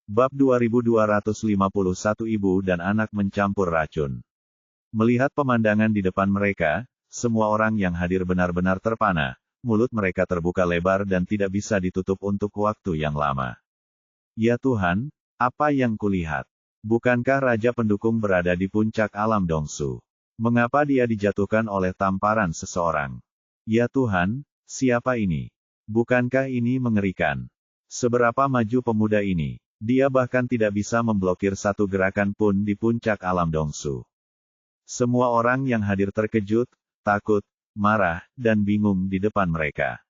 Bab 2251 Ibu dan anak mencampur racun. Melihat pemandangan di depan mereka, semua orang yang hadir benar-benar terpana, mulut mereka terbuka lebar dan tidak bisa ditutup untuk waktu yang lama. Ya Tuhan, apa yang kulihat? Bukankah Raja Pendukung berada di puncak alam Dongsu? Mengapa dia dijatuhkan oleh tamparan seseorang? Ya Tuhan, siapa ini? Bukankah ini mengerikan? Seberapa maju pemuda ini? Dia bahkan tidak bisa memblokir satu gerakan pun di puncak alam Dongsu. Semua orang yang hadir terkejut, takut, marah, dan bingung di depan mereka.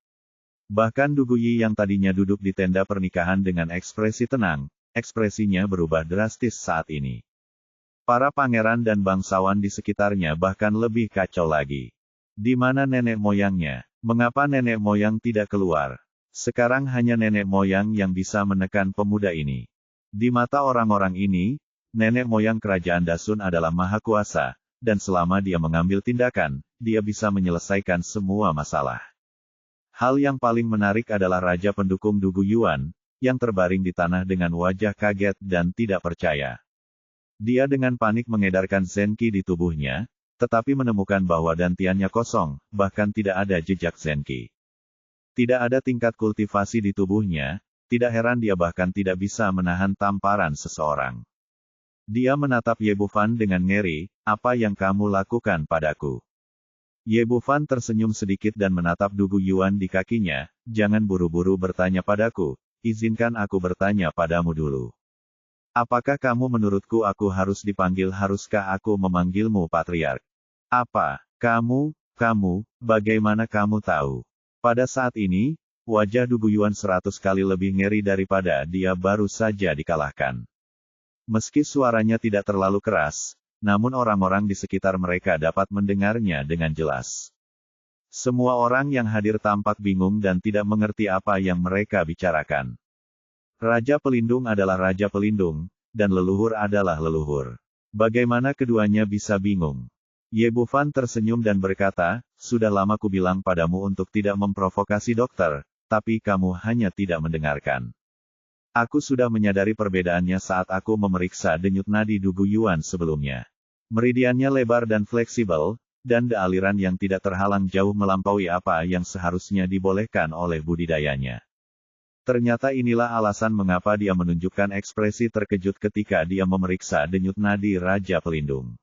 Bahkan Du Guyi yang tadinya duduk di tenda pernikahan dengan ekspresi tenang, ekspresinya berubah drastis saat ini. Para pangeran dan bangsawan di sekitarnya bahkan lebih kacau lagi. Di mana nenek moyangnya? Mengapa nenek moyang tidak keluar? Sekarang hanya nenek moyang yang bisa menekan pemuda ini. Di mata orang-orang ini, nenek moyang kerajaan Dasun adalah maha kuasa, dan selama dia mengambil tindakan, dia bisa menyelesaikan semua masalah. Hal yang paling menarik adalah Raja Pendukung Du Guyuan, yang terbaring di tanah dengan wajah kaget dan tidak percaya. Dia dengan panik mengedarkan Zenki di tubuhnya, tetapi menemukan bahwa dantiannya kosong, bahkan tidak ada jejak Zenki. Tidak ada tingkat kultivasi di tubuhnya, tidak heran dia bahkan tidak bisa menahan tamparan seseorang. Dia menatap Ye Bufan dengan ngeri, apa yang kamu lakukan padaku? Ye Bufan tersenyum sedikit dan menatap Du Guyuan di kakinya, jangan buru-buru bertanya padaku, izinkan aku bertanya padamu dulu. Apakah kamu menurutku aku harus dipanggil, haruskah aku memanggilmu Patriark? Apa, kamu, bagaimana kamu tahu? Pada saat ini, wajah Du Guyuan 100 kali lebih ngeri daripada dia baru saja dikalahkan. Meski suaranya tidak terlalu keras, namun orang-orang di sekitar mereka dapat mendengarnya dengan jelas. Semua orang yang hadir tampak bingung dan tidak mengerti apa yang mereka bicarakan. Raja Pelindung adalah Raja Pelindung, dan leluhur adalah leluhur. Bagaimana keduanya bisa bingung? Ye Bufan tersenyum dan berkata, sudah lama ku bilang padamu untuk tidak memprovokasi dokter, tapi kamu hanya tidak mendengarkan. Aku sudah menyadari perbedaannya saat aku memeriksa denyut nadi Du Guyuan sebelumnya. Meridiannya lebar dan fleksibel, dan aliran yang tidak terhalang jauh melampaui apa yang seharusnya dibolehkan oleh budidayanya. Ternyata inilah alasan mengapa dia menunjukkan ekspresi terkejut ketika dia memeriksa denyut nadi Raja Pelindung.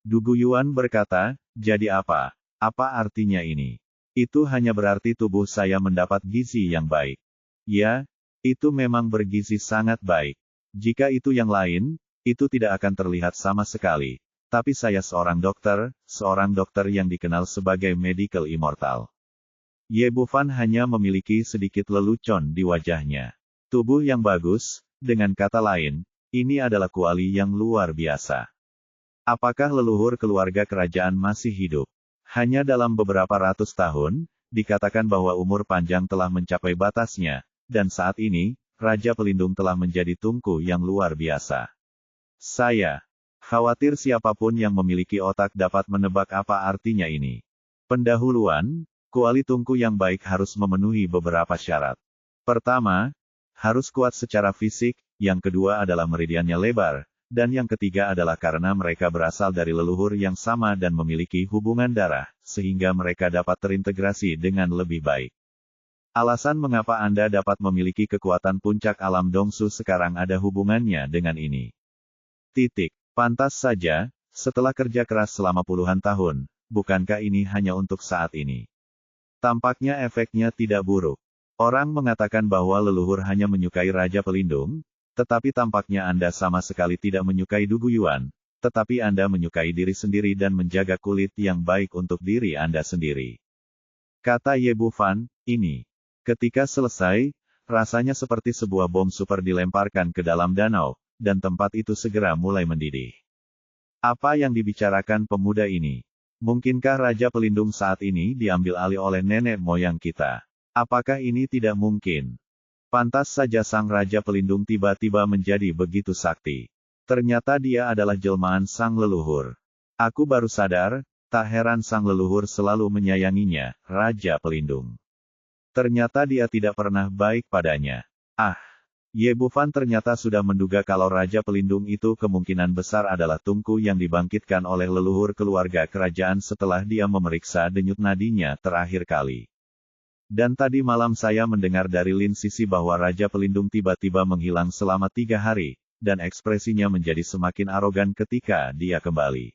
Du Guyuan berkata, jadi apa? Apa artinya ini? Itu hanya berarti tubuh saya mendapat gizi yang baik. Ya, itu memang bergizi sangat baik. Jika itu yang lain, itu tidak akan terlihat sama sekali. Tapi saya seorang dokter yang dikenal sebagai medical immortal. Ye Bufan hanya memiliki sedikit lelucon di wajahnya. Tubuh yang bagus, dengan kata lain, ini adalah kuali yang luar biasa. Apakah leluhur keluarga kerajaan masih hidup? Hanya dalam beberapa ratus tahun, dikatakan bahwa umur panjang telah mencapai batasnya, dan saat ini, Raja Pelindung telah menjadi tungku yang luar biasa. Saya khawatir siapapun yang memiliki otak dapat menebak apa artinya ini. Pendahuluan, kuali tungku yang baik harus memenuhi beberapa syarat. Pertama, harus kuat secara fisik, yang kedua adalah meridiannya lebar, dan yang ketiga adalah karena mereka berasal dari leluhur yang sama dan memiliki hubungan darah, sehingga mereka dapat terintegrasi dengan lebih baik. Alasan mengapa Anda dapat memiliki kekuatan puncak alam Dongsu sekarang ada hubungannya dengan ini. Pantas saja, setelah kerja keras selama puluhan tahun, bukankah ini hanya untuk saat ini? Tampaknya efeknya tidak buruk. Orang mengatakan bahwa leluhur hanya menyukai Raja Pelindung, tetapi tampaknya Anda sama sekali tidak menyukai Du Guyuan, tetapi Anda menyukai diri sendiri dan menjaga kulit yang baik untuk diri Anda sendiri. Kata Ye Bufan, ini. Ketika selesai, rasanya seperti sebuah bom super dilemparkan ke dalam danau, dan tempat itu segera mulai mendidih. Apa yang dibicarakan pemuda ini? Mungkinkah Raja Pelindung saat ini diambil alih oleh nenek moyang kita? Apakah ini tidak mungkin? Pantas saja sang Raja Pelindung tiba-tiba menjadi begitu sakti. Ternyata dia adalah jelmaan sang leluhur. Aku baru sadar, tak heran sang leluhur selalu menyayanginya, Raja Pelindung. Ternyata dia tidak pernah baik padanya. Ah, Ye Bufan ternyata sudah menduga kalau Raja Pelindung itu kemungkinan besar adalah Tungku yang dibangkitkan oleh leluhur keluarga kerajaan setelah dia memeriksa denyut nadinya terakhir kali. Dan tadi malam saya mendengar dari Lin Sisi bahwa Raja Pelindung tiba-tiba menghilang selama 3 hari, dan ekspresinya menjadi semakin arogan ketika dia kembali.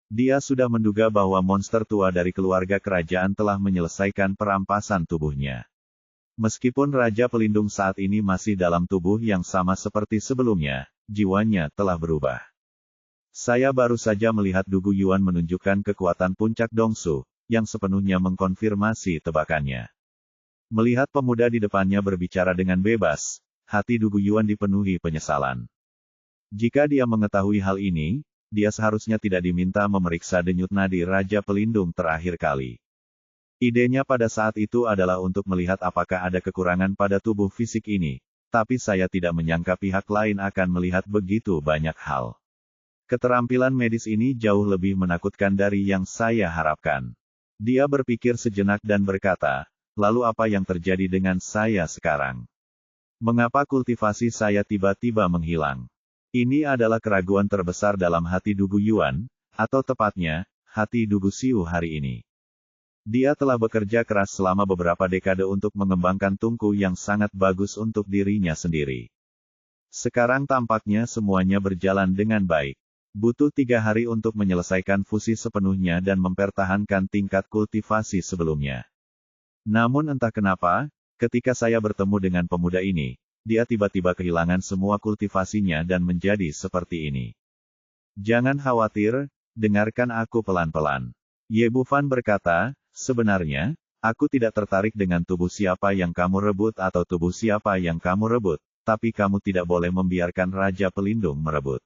Dia sudah menduga bahwa monster tua dari keluarga kerajaan telah menyelesaikan perampasan tubuhnya. Meskipun Raja Pelindung saat ini masih dalam tubuh yang sama seperti sebelumnya, jiwanya telah berubah. Saya baru saja melihat Dugu Yuan menunjukkan kekuatan puncak Dongsu, yang sepenuhnya mengkonfirmasi tebakannya. Melihat pemuda di depannya berbicara dengan bebas, hati Dugu Yuan dipenuhi penyesalan. Jika dia mengetahui hal ini, dia seharusnya tidak diminta memeriksa denyut nadi Raja Pelindung terakhir kali. Idenya pada saat itu adalah untuk melihat apakah ada kekurangan pada tubuh fisik ini, tapi saya tidak menyangka pihak lain akan melihat begitu banyak hal. Keterampilan medis ini jauh lebih menakutkan dari yang saya harapkan. Dia berpikir sejenak dan berkata, lalu apa yang terjadi dengan saya sekarang? Mengapa kultivasi saya tiba-tiba menghilang? Ini adalah keraguan terbesar dalam hati Dugu Yuan, atau tepatnya, hati Dugu Xiu hari ini. Dia telah bekerja keras selama beberapa dekade untuk mengembangkan tungku yang sangat bagus untuk dirinya sendiri. Sekarang tampaknya semuanya berjalan dengan baik. Butuh 3 hari untuk menyelesaikan fusi sepenuhnya dan mempertahankan tingkat kultivasi sebelumnya. Namun entah kenapa, ketika saya bertemu dengan pemuda ini, dia tiba-tiba kehilangan semua kultivasinya dan menjadi seperti ini. Jangan khawatir, dengarkan aku pelan-pelan. Ye Bufan berkata, sebenarnya, aku tidak tertarik dengan tubuh siapa yang kamu rebut atau tubuh siapa yang kamu rebut, tapi kamu tidak boleh membiarkan Raja Pelindung merebut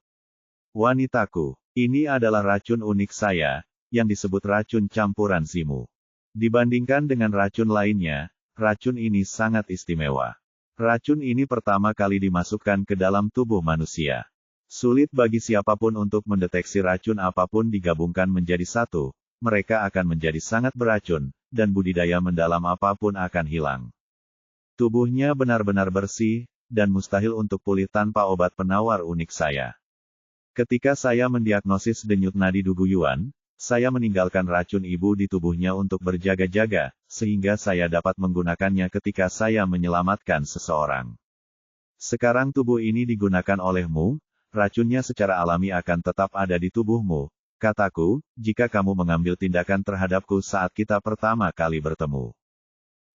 wanitaku. Ini adalah racun unik saya, yang disebut racun campuran simu. Dibandingkan dengan racun lainnya, racun ini sangat istimewa. Racun ini pertama kali dimasukkan ke dalam tubuh manusia. Sulit bagi siapapun untuk mendeteksi racun apapun digabungkan menjadi satu. Mereka akan menjadi sangat beracun, dan budidaya mendalam apapun akan hilang. Tubuhnya benar-benar bersih, dan mustahil untuk pulih tanpa obat penawar unik saya. Ketika saya mendiagnosis denyut nadi Dugu Yuan, saya meninggalkan racun ibu di tubuhnya untuk berjaga-jaga, sehingga saya dapat menggunakannya ketika saya menyelamatkan seseorang. Sekarang tubuh ini digunakan olehmu, racunnya secara alami akan tetap ada di tubuhmu. Kataku, jika kamu mengambil tindakan terhadapku saat kita pertama kali bertemu.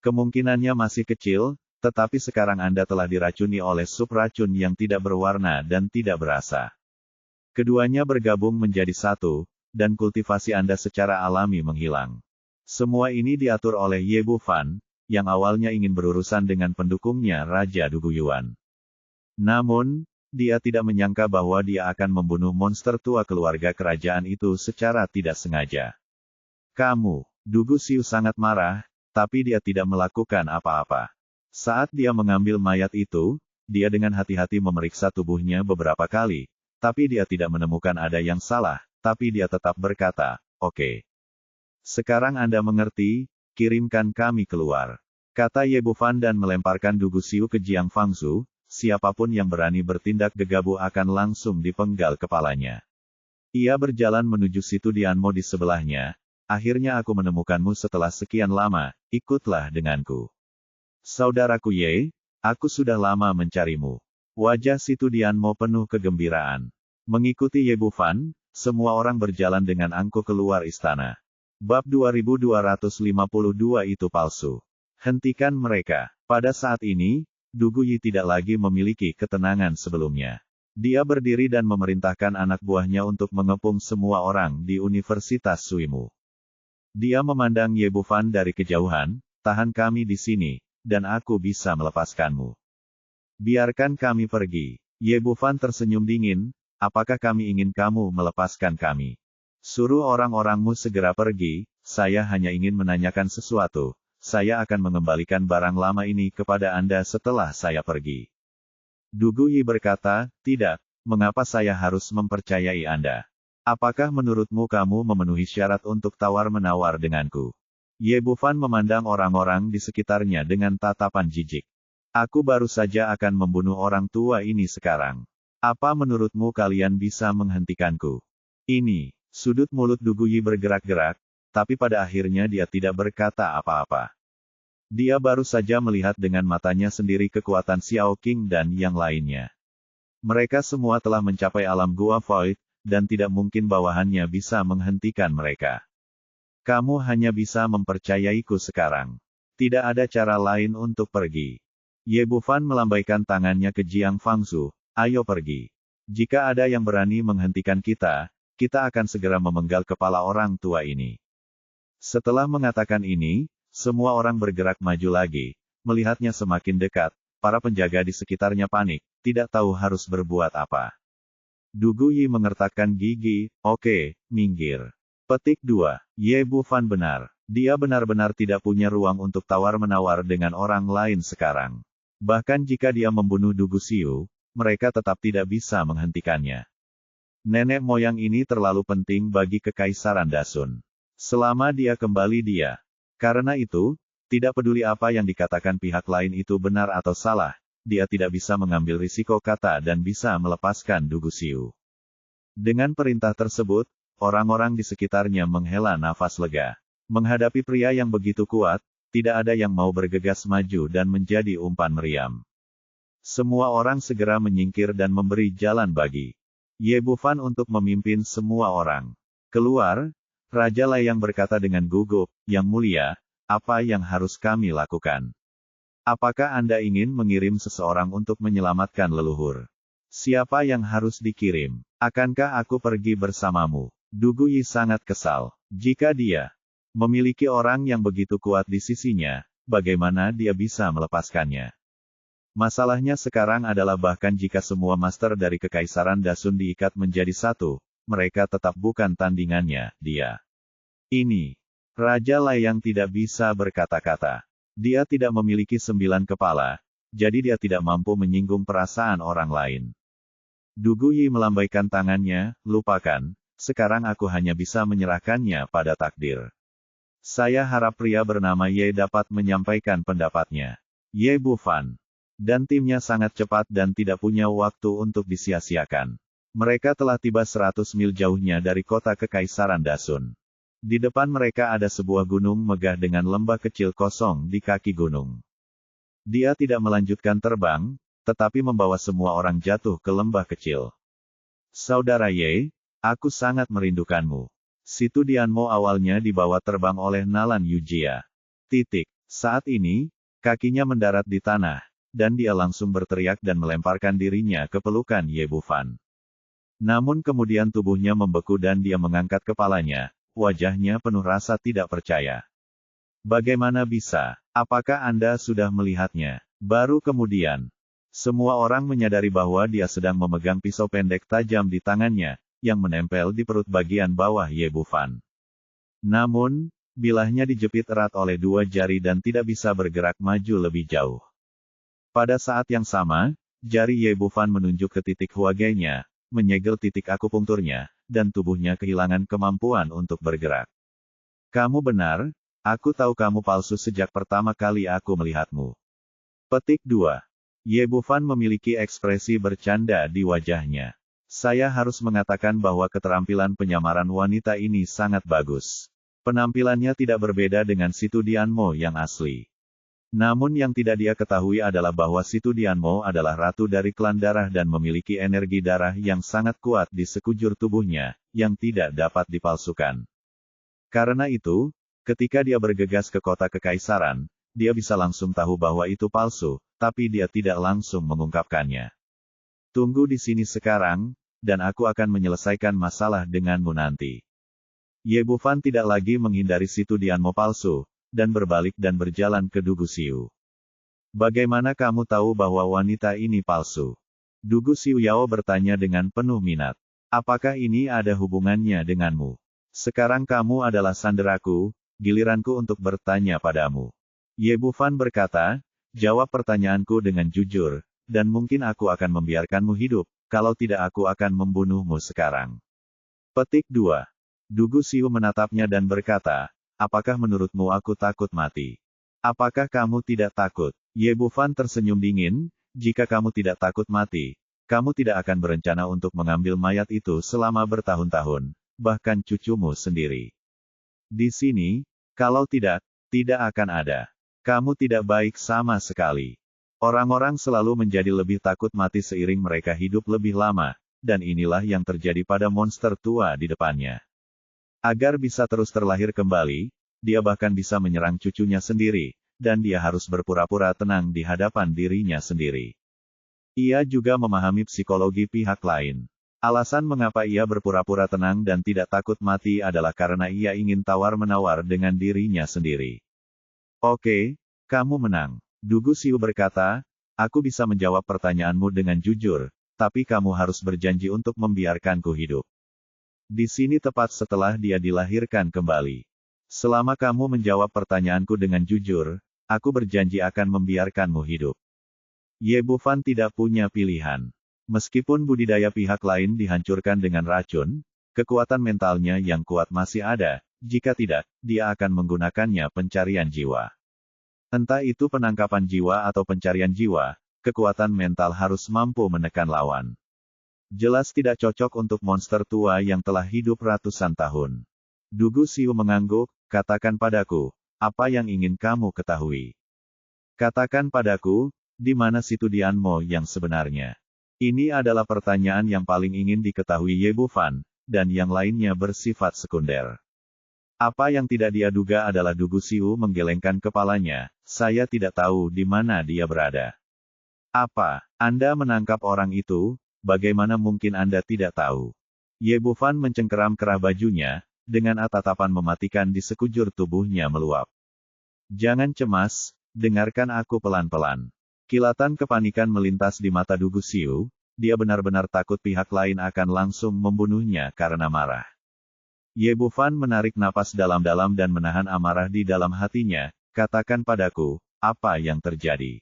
Kemungkinannya masih kecil, tetapi sekarang Anda telah diracuni oleh sup racun yang tidak berwarna dan tidak berasa. Keduanya bergabung menjadi satu, dan kultivasi Anda secara alami menghilang. Semua ini diatur oleh Ye Bufan, yang awalnya ingin berurusan dengan pendukungnya Raja Dugu Yuan. Namun, dia tidak menyangka bahwa dia akan membunuh monster tua keluarga kerajaan itu secara tidak sengaja. Kamu, Dugu Xiu sangat marah, tapi dia tidak melakukan apa-apa. Saat dia mengambil mayat itu, dia dengan hati-hati memeriksa tubuhnya beberapa kali, tapi dia tidak menemukan ada yang salah, tapi dia tetap berkata, oke. Sekarang Anda mengerti, kirimkan kami keluar. Kata Ye Bufan dan melemparkan Dugu Xiu ke Jiang Fangzhu. Siapapun yang berani bertindak gegabah akan langsung dipenggal kepalanya. Ia berjalan menuju situ Dianmo di sebelahnya. Akhirnya aku menemukanmu setelah sekian lama, ikutlah denganku. Saudaraku Ye, aku sudah lama mencarimu. Wajah situ Dianmo penuh kegembiraan. Mengikuti Ye Bufan, semua orang berjalan dengan angkuh keluar istana. Bab 2252 itu palsu. Hentikan mereka. Pada saat ini, Dugu Yi tidak lagi memiliki ketenangan sebelumnya. Dia berdiri dan memerintahkan anak buahnya untuk mengepung semua orang di Universitas Suimu. Dia memandang Ye Bufan dari kejauhan, tahan kami di sini, dan aku bisa melepaskanmu. Biarkan kami pergi. Ye Bufan tersenyum dingin, apakah kami ingin kamu melepaskan kami? Suruh orang-orangmu segera pergi, saya hanya ingin menanyakan sesuatu. Saya akan mengembalikan barang lama ini kepada Anda setelah saya pergi. Dugu Yi berkata, tidak, mengapa saya harus mempercayai Anda? Apakah menurutmu kamu memenuhi syarat untuk tawar-menawar denganku? Ye Bufan memandang orang-orang di sekitarnya dengan tatapan jijik. Aku baru saja akan membunuh orang tua ini sekarang. Apa menurutmu kalian bisa menghentikanku? Ini, sudut mulut Dugu Yi bergerak-gerak, tapi pada akhirnya dia tidak berkata apa-apa. Dia baru saja melihat dengan matanya sendiri kekuatan Xiao Qing dan yang lainnya. Mereka semua telah mencapai alam Gua Void, dan tidak mungkin bawahannya bisa menghentikan mereka. Kamu hanya bisa mempercayaiku sekarang. Tidak ada cara lain untuk pergi. Ye Bufan melambaikan tangannya ke Jiang Fangzu, ayo pergi. Jika ada yang berani menghentikan kita, kita akan segera memenggal kepala orang tua ini. Setelah mengatakan ini, semua orang bergerak maju lagi, melihatnya semakin dekat, para penjaga di sekitarnya panik, tidak tahu harus berbuat apa. Dugu Yi mengertakkan gigi, oke, minggir. Petik 2. Ye Bufan benar. Dia benar-benar tidak punya ruang untuk tawar-menawar dengan orang lain sekarang. Bahkan jika dia membunuh Dugu Xiu, mereka tetap tidak bisa menghentikannya. Nenek moyang ini terlalu penting bagi Kekaisaran Dasun. Selama dia kembali dia. Karena itu, tidak peduli apa yang dikatakan pihak lain itu benar atau salah, dia tidak bisa mengambil risiko kata dan bisa melepaskan Dugu Xiu. Dengan perintah tersebut, orang-orang di sekitarnya menghela nafas lega. Menghadapi pria yang begitu kuat, tidak ada yang mau bergegas maju dan menjadi umpan meriam. Semua orang segera menyingkir dan memberi jalan bagi Ye Bufan untuk memimpin semua orang. Keluar, Raja Layang berkata dengan gugup, Yang Mulia, apa yang harus kami lakukan? Apakah Anda ingin mengirim seseorang untuk menyelamatkan leluhur? Siapa yang harus dikirim? Akankah aku pergi bersamamu? Dugu Yi sangat kesal. Jika dia memiliki orang yang begitu kuat di sisinya, bagaimana dia bisa melepaskannya? Masalahnya sekarang adalah bahkan jika semua master dari Kekaisaran Dasun diikat menjadi satu, mereka tetap bukan tandingannya, dia. Ini. Raja Layang tidak bisa berkata-kata. Dia tidak memiliki 9 kepala, jadi dia tidak mampu menyinggung perasaan orang lain. Dugu Yi melambaikan tangannya, lupakan, sekarang aku hanya bisa menyerahkannya pada takdir. Saya harap pria bernama Ye dapat menyampaikan pendapatnya. Ye Bufan dan timnya sangat cepat dan tidak punya waktu untuk disia-siakan. Mereka telah tiba 100 mil jauhnya dari kota Kekaisaran Dasun. Di depan mereka ada sebuah gunung megah dengan lembah kecil kosong di kaki gunung. Dia tidak melanjutkan terbang, tetapi membawa semua orang jatuh ke lembah kecil. Saudara Ye, aku sangat merindukanmu. Situ Dianmo awalnya dibawa terbang oleh Nalan Yujia. Saat ini, kakinya mendarat di tanah, dan dia langsung berteriak dan melemparkan dirinya ke pelukan Ye Bufan. Namun kemudian tubuhnya membeku dan dia mengangkat kepalanya, wajahnya penuh rasa tidak percaya. Bagaimana bisa? Apakah Anda sudah melihatnya? Baru kemudian, semua orang menyadari bahwa dia sedang memegang pisau pendek tajam di tangannya, yang menempel di perut bagian bawah Ye Bufan. Namun, bilahnya dijepit erat oleh 2 jari dan tidak bisa bergerak maju lebih jauh. Pada saat yang sama, jari Ye Bufan menunjuk ke titik huagainya, menyegel titik akupunkturnya, dan tubuhnya kehilangan kemampuan untuk bergerak. Kamu benar, aku tahu kamu palsu sejak pertama kali aku melihatmu. Petik 2. Ye Bufan memiliki ekspresi bercanda di wajahnya. Saya harus mengatakan bahwa keterampilan penyamaran wanita ini sangat bagus. Penampilannya tidak berbeda dengan Situ Dianmo yang asli. Namun yang tidak dia ketahui adalah bahwa Situ Dianmo adalah ratu dari klan darah dan memiliki energi darah yang sangat kuat di sekujur tubuhnya, yang tidak dapat dipalsukan. Karena itu, ketika dia bergegas ke kota Kekaisaran, dia bisa langsung tahu bahwa itu palsu, tapi dia tidak langsung mengungkapkannya. Tunggu di sini sekarang, dan aku akan menyelesaikan masalah denganmu nanti. Ye Bufan tidak lagi menghindari Situ Dianmo palsu, dan berbalik dan berjalan ke Dugu Xiu. Bagaimana kamu tahu bahwa wanita ini palsu? Dugu Xiu Yao bertanya dengan penuh minat. Apakah ini ada hubungannya denganmu? Sekarang kamu adalah sanderaku, giliranku untuk bertanya padamu. Ye Bufan berkata, jawab pertanyaanku dengan jujur, dan mungkin aku akan membiarkanmu hidup, kalau tidak aku akan membunuhmu sekarang. Petik 2. Dugu Xiu menatapnya dan berkata, apakah menurutmu aku takut mati? Apakah kamu tidak takut? Ye Bufan tersenyum dingin, jika kamu tidak takut mati, kamu tidak akan berencana untuk mengambil mayat itu selama bertahun-tahun, bahkan cucumu sendiri. Di sini, kalau tidak akan ada. Kamu tidak baik sama sekali. Orang-orang selalu menjadi lebih takut mati seiring mereka hidup lebih lama, dan inilah yang terjadi pada monster tua di depannya. Agar bisa terus terlahir kembali, dia bahkan bisa menyerang cucunya sendiri, dan dia harus berpura-pura tenang di hadapan dirinya sendiri. Ia juga memahami psikologi pihak lain. Alasan mengapa ia berpura-pura tenang dan tidak takut mati adalah karena ia ingin tawar-menawar dengan dirinya sendiri. Oke, kamu menang. Dugu Xiu berkata, aku bisa menjawab pertanyaanmu dengan jujur, tapi kamu harus berjanji untuk membiarkanku hidup. Di sini tepat setelah dia dilahirkan kembali. Selama kamu menjawab pertanyaanku dengan jujur, aku berjanji akan membiarkanmu hidup. Ye Bufan tidak punya pilihan. Meskipun budidaya pihak lain dihancurkan dengan racun, kekuatan mentalnya yang kuat masih ada, jika tidak, dia akan menggunakannya pencarian jiwa. Entah itu penangkapan jiwa atau pencarian jiwa, kekuatan mental harus mampu menekan lawan. Jelas tidak cocok untuk monster tua yang telah hidup ratusan tahun. Dugu Xiu mengangguk, katakan padaku, apa yang ingin kamu ketahui? Katakan padaku, di mana situ Dianmo yang sebenarnya? Ini adalah pertanyaan yang paling ingin diketahui Ye Bufan, dan yang lainnya bersifat sekunder. Apa yang tidak dia duga adalah Dugu Xiu menggelengkan kepalanya, saya tidak tahu di mana dia berada. Apa, Anda menangkap orang itu? Bagaimana mungkin Anda tidak tahu? Ye Bufan mencengkeram kerah bajunya, dengan tatapan mematikan di sekujur tubuhnya meluap. Jangan cemas, dengarkan aku pelan-pelan. Kilatan kepanikan melintas di mata Dugu Xiu, dia benar-benar takut pihak lain akan langsung membunuhnya karena marah. Ye Bufan menarik napas dalam-dalam dan menahan amarah di dalam hatinya, katakan padaku, apa yang terjadi?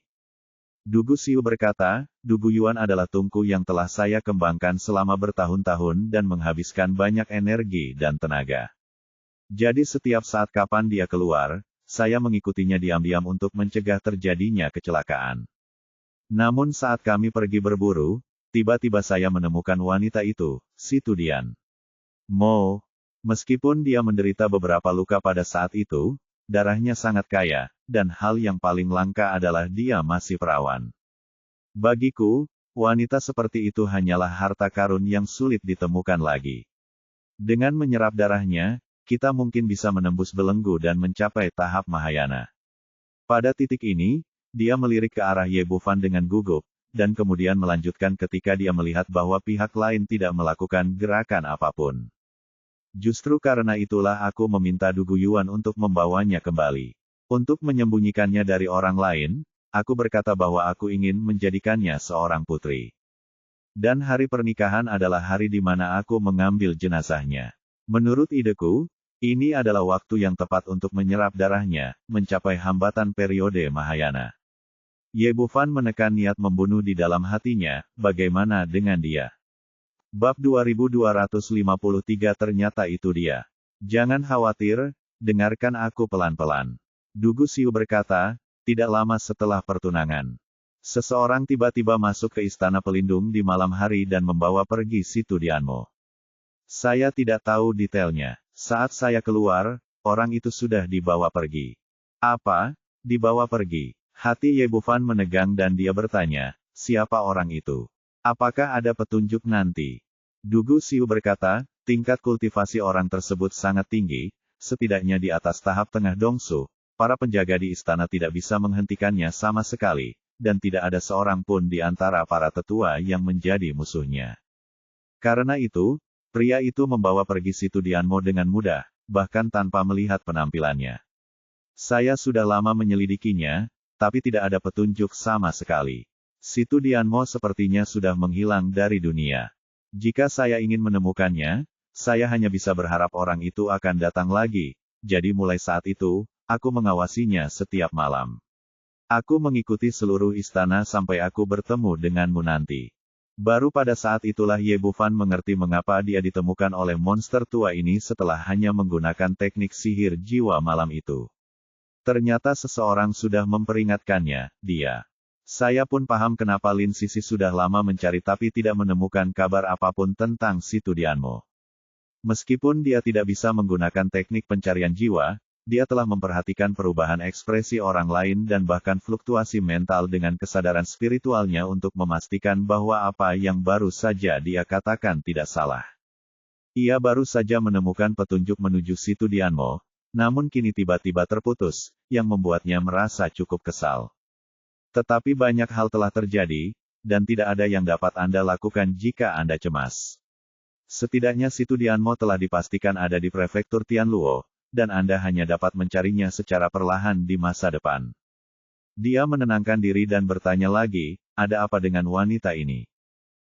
Dugu Xiu berkata, Dugu Yuan adalah tungku yang telah saya kembangkan selama bertahun-tahun dan menghabiskan banyak energi dan tenaga. Jadi setiap saat kapan dia keluar, saya mengikutinya diam-diam untuk mencegah terjadinya kecelakaan. Namun saat kami pergi berburu, tiba-tiba saya menemukan wanita itu, si Tudian Mo. Meskipun dia menderita beberapa luka pada saat itu, darahnya sangat kaya, dan hal yang paling langka adalah dia masih perawan. Bagiku, wanita seperti itu hanyalah harta karun yang sulit ditemukan lagi. Dengan menyerap darahnya, kita mungkin bisa menembus belenggu dan mencapai tahap Mahayana. Pada titik ini, dia melirik ke arah Ye Bufan dengan gugup, dan kemudian melanjutkan ketika dia melihat bahwa pihak lain tidak melakukan gerakan apapun. Justru karena itulah aku meminta Dugu Yuan untuk membawanya kembali. Untuk menyembunyikannya dari orang lain, aku berkata bahwa aku ingin menjadikannya seorang putri. Dan hari pernikahan adalah hari di mana aku mengambil jenazahnya. Menurut ideku, ini adalah waktu yang tepat untuk menyerap darahnya, mencapai hambatan periode Mahayana. Ye Bufan menekan niat membunuh di dalam hatinya, bagaimana dengan dia? Bab 2253 ternyata itu dia. Jangan khawatir, dengarkan aku pelan-pelan. Dugu Xiu berkata, tidak lama setelah pertunangan. Seseorang tiba-tiba masuk ke istana pelindung di malam hari dan membawa pergi si Tudianmo. Saya tidak tahu detailnya. Saat saya keluar, orang itu sudah dibawa pergi. Apa? Dibawa pergi? Hati Ye Bufan menegang dan dia bertanya, siapa orang itu? Apakah ada petunjuk nanti? Dugu Xiu berkata, tingkat kultivasi orang tersebut sangat tinggi, setidaknya di atas tahap tengah dongsu. Para penjaga di istana tidak bisa menghentikannya sama sekali, dan tidak ada seorang pun di antara para tetua yang menjadi musuhnya. Karena itu, pria itu membawa pergi si Tudianmo dengan mudah, bahkan tanpa melihat penampilannya. Saya sudah lama menyelidikinya, tapi tidak ada petunjuk sama sekali. Si Tudianmo sepertinya sudah menghilang dari dunia. Jika saya ingin menemukannya, saya hanya bisa berharap orang itu akan datang lagi, jadi mulai saat itu, aku mengawasinya setiap malam. Aku mengikuti seluruh istana sampai aku bertemu denganmu nanti. Baru pada saat itulah Ye Bufan mengerti mengapa dia ditemukan oleh monster tua ini setelah hanya menggunakan teknik sihir jiwa malam itu. Ternyata seseorang sudah memperingatkannya, dia. Saya pun paham kenapa Lin Sisi sudah lama mencari tapi tidak menemukan kabar apapun tentang si Tudianmo. Meskipun dia tidak bisa menggunakan teknik pencarian jiwa, dia telah memperhatikan perubahan ekspresi orang lain dan bahkan fluktuasi mental dengan kesadaran spiritualnya untuk memastikan bahwa apa yang baru saja dia katakan tidak salah. Ia baru saja menemukan petunjuk menuju si Tudianmo, namun kini tiba-tiba terputus, yang membuatnya merasa cukup kesal. Tetapi banyak hal telah terjadi, dan tidak ada yang dapat Anda lakukan jika Anda cemas. Setidaknya si Tudianmo telah dipastikan ada di prefektur Tianluo, dan Anda hanya dapat mencarinya secara perlahan di masa depan. Dia menenangkan diri dan bertanya lagi, ada apa dengan wanita ini?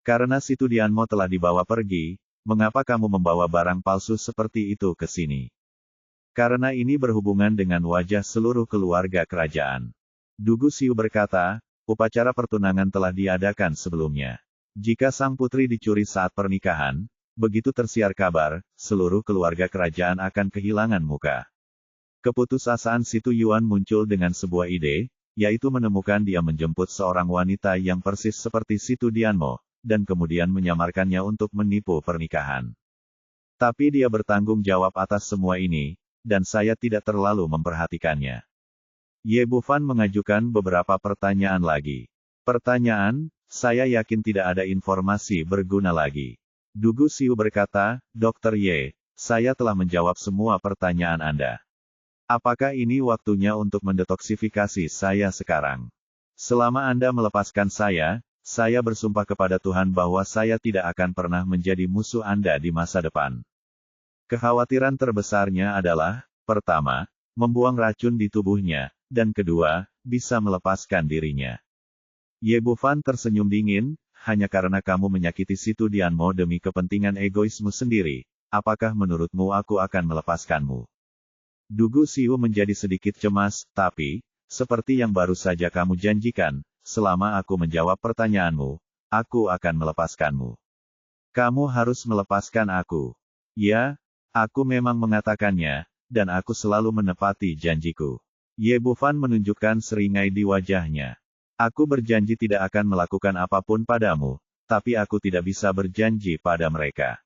Karena si Tudianmo telah dibawa pergi, mengapa kamu membawa barang palsu seperti itu ke sini? Karena ini berhubungan dengan wajah seluruh keluarga kerajaan. Dugu Xiu berkata, upacara pertunangan telah diadakan sebelumnya. Jika sang putri dicuri saat pernikahan, begitu tersiar kabar, seluruh keluarga kerajaan akan kehilangan muka. Keputusasaan Si Tuyuan muncul dengan sebuah ide, yaitu menemukan dia menjemput seorang wanita yang persis seperti Si Tudianmo, dan kemudian menyamarkannya untuk menipu pernikahan. Tapi dia bertanggung jawab atas semua ini, dan saya tidak terlalu memperhatikannya. Ye Bufan mengajukan beberapa pertanyaan lagi. Pertanyaan, saya yakin tidak ada informasi berguna lagi. Dugu Xiu berkata, Dr. Ye, saya telah menjawab semua pertanyaan Anda. Apakah ini waktunya untuk mendetoksifikasi saya sekarang? Selama Anda melepaskan saya bersumpah kepada Tuhan bahwa saya tidak akan pernah menjadi musuh Anda di masa depan. Kekhawatiran terbesarnya adalah, pertama, membuang racun di tubuhnya, dan kedua, bisa melepaskan dirinya. Ye Bufan tersenyum dingin, hanya karena kamu menyakiti si Tudianmo demi kepentingan egoismu sendiri, apakah menurutmu aku akan melepaskanmu? Dugu Xiu menjadi sedikit cemas, tapi, seperti yang baru saja kamu janjikan, selama aku menjawab pertanyaanmu, aku akan melepaskanmu. Kamu harus melepaskan aku. Ya, aku memang mengatakannya, dan aku selalu menepati janjiku. Ye Bufan menunjukkan seringai di wajahnya. Aku berjanji tidak akan melakukan apapun padamu, tapi aku tidak bisa berjanji pada mereka.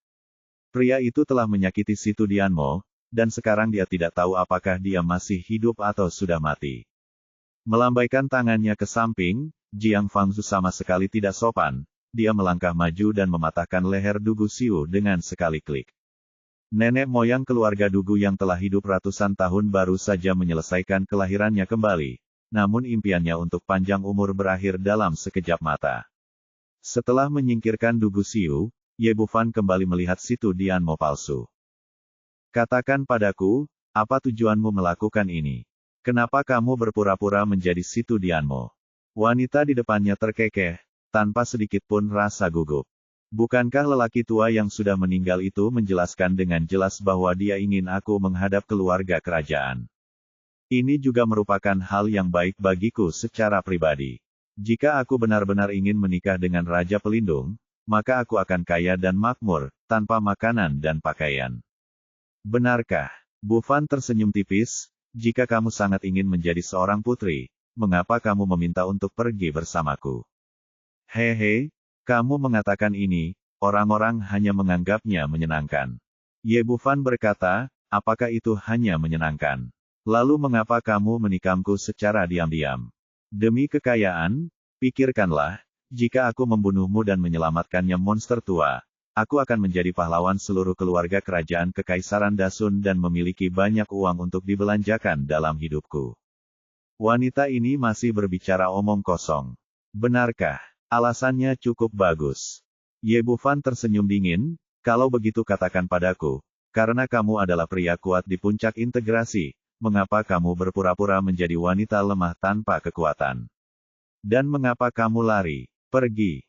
Pria itu telah menyakiti si Tudianmo, dan sekarang dia tidak tahu apakah dia masih hidup atau sudah mati. Melambaikan tangannya ke samping, Jiang Fangzu sama sekali tidak sopan, dia melangkah maju dan mematahkan leher Dugu Xiu dengan sekali klik. Nenek moyang keluarga Dugu yang telah hidup ratusan tahun baru saja menyelesaikan kelahirannya kembali, namun impiannya untuk panjang umur berakhir dalam sekejap mata. Setelah menyingkirkan Dugu Xiu, Ye Bufan kembali melihat si Tudianmo palsu. Katakan padaku, apa tujuanmu melakukan ini? Kenapa kamu berpura-pura menjadi si Tudianmo? Wanita di depannya terkekeh, tanpa sedikit pun rasa gugup. Bukankah lelaki tua yang sudah meninggal itu menjelaskan dengan jelas bahwa dia ingin aku menghadap keluarga kerajaan? Ini juga merupakan hal yang baik bagiku secara pribadi. Jika aku benar-benar ingin menikah dengan Raja Pelindung, maka aku akan kaya dan makmur, tanpa makanan dan pakaian. Benarkah? Bufan tersenyum tipis, jika kamu sangat ingin menjadi seorang putri, mengapa kamu meminta untuk pergi bersamaku? Hehe. Kamu mengatakan ini, orang-orang hanya menganggapnya menyenangkan. Ye Bufan berkata, apakah itu hanya menyenangkan? Lalu mengapa kamu menikamku secara diam-diam? Demi kekayaan, pikirkanlah, jika aku membunuhmu dan menyelamatkannya monster tua, aku akan menjadi pahlawan seluruh keluarga kerajaan Kekaisaran Dasun dan memiliki banyak uang untuk dibelanjakan dalam hidupku. Wanita ini masih berbicara omong kosong. Benarkah? Alasannya cukup bagus. Ye Bufan tersenyum dingin, kalau begitu katakan padaku, karena kamu adalah pria kuat di puncak integrasi, mengapa kamu berpura-pura menjadi wanita lemah tanpa kekuatan? Dan mengapa kamu lari? Pergi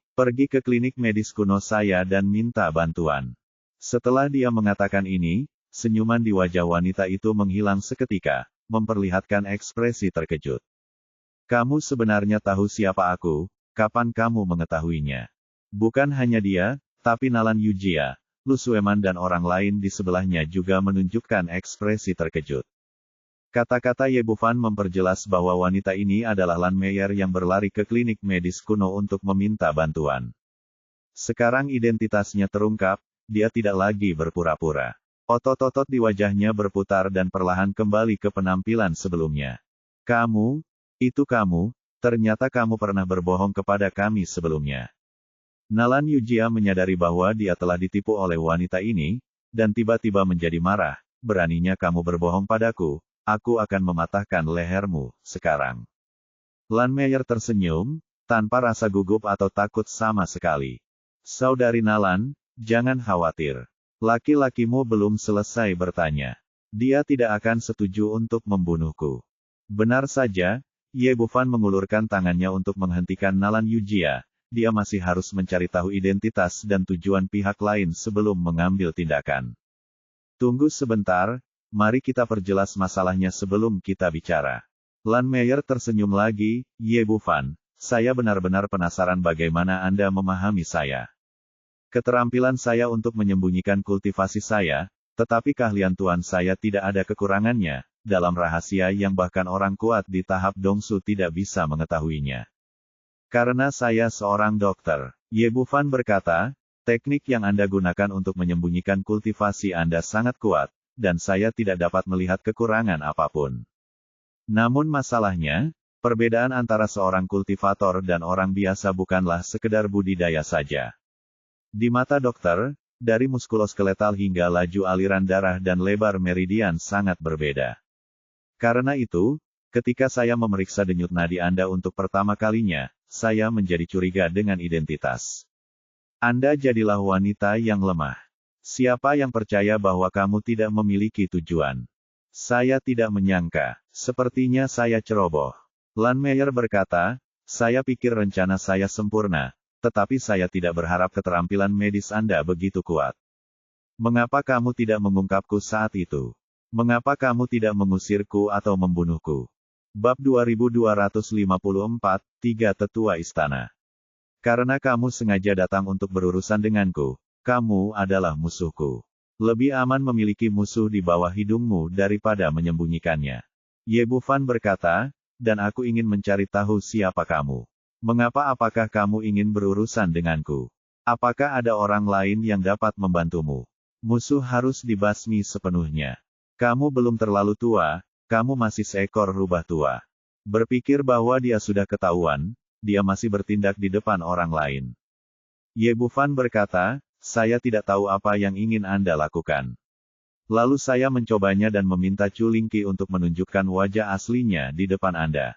ke klinik medis kuno saya dan minta bantuan. Setelah dia mengatakan ini, senyuman di wajah wanita itu menghilang seketika, memperlihatkan ekspresi terkejut. Kamu sebenarnya tahu siapa aku? Kapan kamu mengetahuinya? Bukan hanya dia, tapi Nalan Yujia, Lu Sueman dan orang lain di sebelahnya juga menunjukkan ekspresi terkejut. Kata-kata Ye Bufan memperjelas bahwa wanita ini adalah Lan Meyer yang berlari ke klinik medis kuno untuk meminta bantuan. Sekarang identitasnya terungkap, dia tidak lagi berpura-pura. Otot-otot di wajahnya berputar dan perlahan kembali ke penampilan sebelumnya. Kamu, itu kamu, ternyata kamu pernah berbohong kepada kami sebelumnya. Nalan Yujia menyadari bahwa dia telah ditipu oleh wanita ini, dan tiba-tiba menjadi marah. Beraninya kamu berbohong padaku, aku akan mematahkan lehermu, sekarang. Lan Meyer tersenyum, tanpa rasa gugup atau takut sama sekali. Saudari Nalan, jangan khawatir. Laki-lakimu belum selesai bertanya. Dia tidak akan setuju untuk membunuhku. Benar saja, Ye Bufan mengulurkan tangannya untuk menghentikan Nalan Yujia. Dia masih harus mencari tahu identitas dan tujuan pihak lain sebelum mengambil tindakan. Tunggu sebentar, mari kita perjelas masalahnya sebelum kita bicara. Lan Meyer tersenyum lagi, Ye Bufan, saya benar-benar penasaran bagaimana Anda memahami saya. Keterampilan saya untuk menyembunyikan kultivasi saya, tetapi keahlian Tuan saya tidak ada kekurangannya, dalam rahasia yang bahkan orang kuat di tahap Dongsu tidak bisa mengetahuinya. Karena saya seorang dokter, Ye Bufan berkata, teknik yang Anda gunakan untuk menyembunyikan kultivasi Anda sangat kuat, dan saya tidak dapat melihat kekurangan apapun. Namun masalahnya, perbedaan antara seorang kultivator dan orang biasa bukanlah sekedar budidaya saja. Di mata dokter, dari muskuloskeletal hingga laju aliran darah dan lebar meridian sangat berbeda. Karena itu, ketika saya memeriksa denyut nadi Anda untuk pertama kalinya, saya menjadi curiga dengan identitas. Anda jadilah wanita yang lemah. Siapa yang percaya bahwa kamu tidak memiliki tujuan? Saya tidak menyangka, sepertinya saya ceroboh. Lan Meyer berkata, saya pikir rencana saya sempurna, tetapi saya tidak berharap keterampilan medis Anda begitu kuat. Mengapa kamu tidak mengungkapku saat itu? Mengapa kamu tidak mengusirku atau membunuhku? Bab 2254, Tiga Tetua Istana. Karena kamu sengaja datang untuk berurusan denganku, kamu adalah musuhku. Lebih aman memiliki musuh di bawah hidungmu daripada menyembunyikannya. Ye Bufan berkata, dan aku ingin mencari tahu siapa kamu. Apakah kamu ingin berurusan denganku? Apakah ada orang lain yang dapat membantumu? Musuh harus dibasmi sepenuhnya. Kamu belum terlalu tua, kamu masih seekor rubah tua. Berpikir bahwa dia sudah ketahuan, dia masih bertindak di depan orang lain. Ye Bufan berkata, saya tidak tahu apa yang ingin Anda lakukan. Lalu saya mencobanya dan meminta Chu Lingqi untuk menunjukkan wajah aslinya di depan Anda.